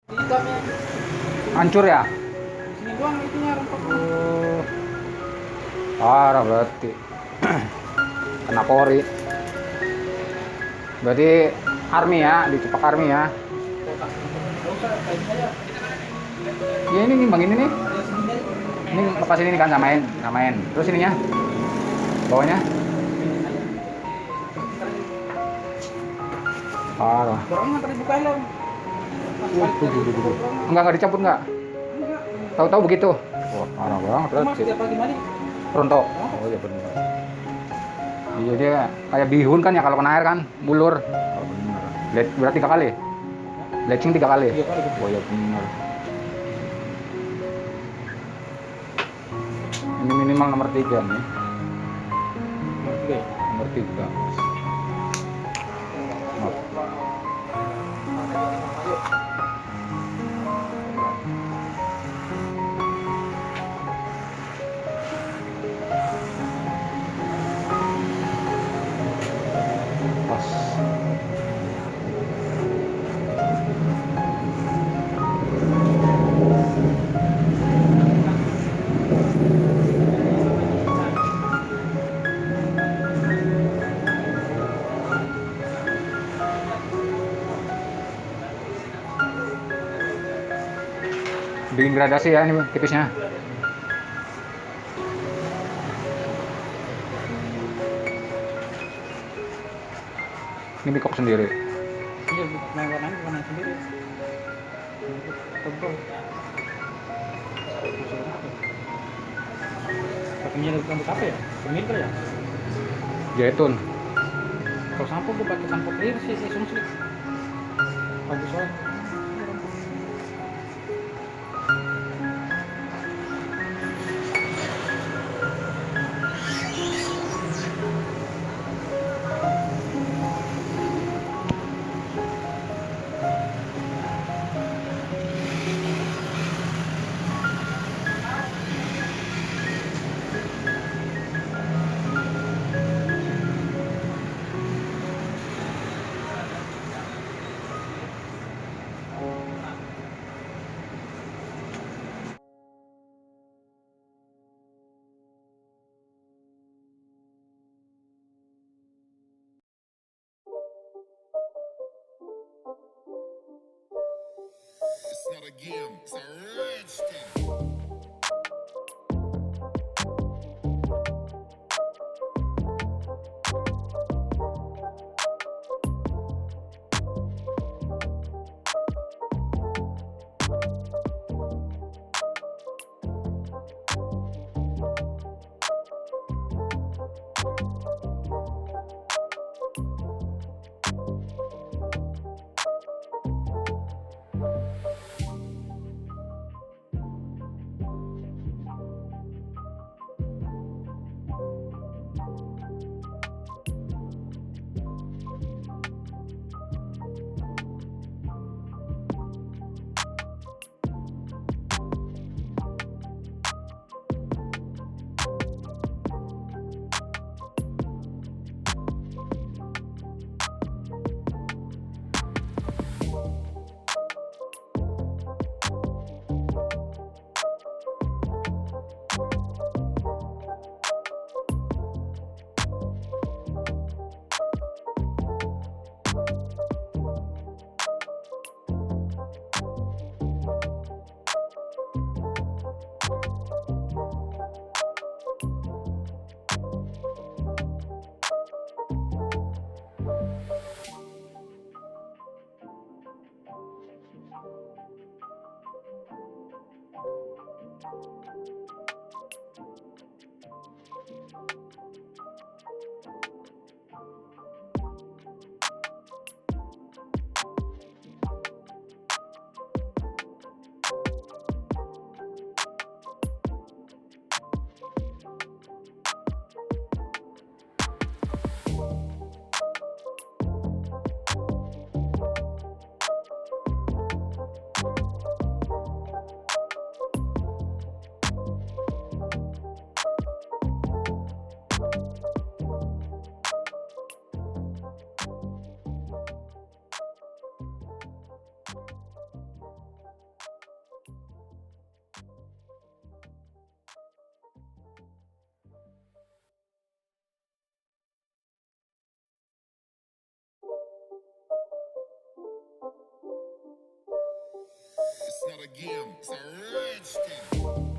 Hitamnya Hancur ya? sini doang itunya rontok. Oh, parah berarti. Kena pori. Berarti army ya, dicepak army ya. Kotak nggak usah kayak gini aja. Ya ini nih bang, ini nih. Ya segini aja. Ini lepas ini kan samain, samain. Terus ininya, bawahnya. Parah. Borongnya ntar dibuka helm. Enggak dicabut enggak? Enggak. Tahu-tahu begitu. Wah, parah banget Mas berarti. tiap pagi mandi. Rontok. Oh iya benar. Iya dia kayak bihun kan ya kalau kena air kan, bulur. Oh benar. Berarti 3 kali. Bleaching 3 kali. 3 kali. Oh iya benar. Ini minimal nomor 3 nih. Nomor 3 ya? Nomor 3. Pas. Bikin gradasi ya ini tipisnya. Ini bikop sendiri. Iya, main warnanya warna sendiri. Tebal. Pakainya dari rambut apa ya? Pemilter ya? Zaitun. Kalau sampo gue pakai sampo clear sih, sungsli. Bagus soalnya. It's not a game, it's a rich thing. a game, it's a rich thing.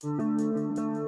Thank you.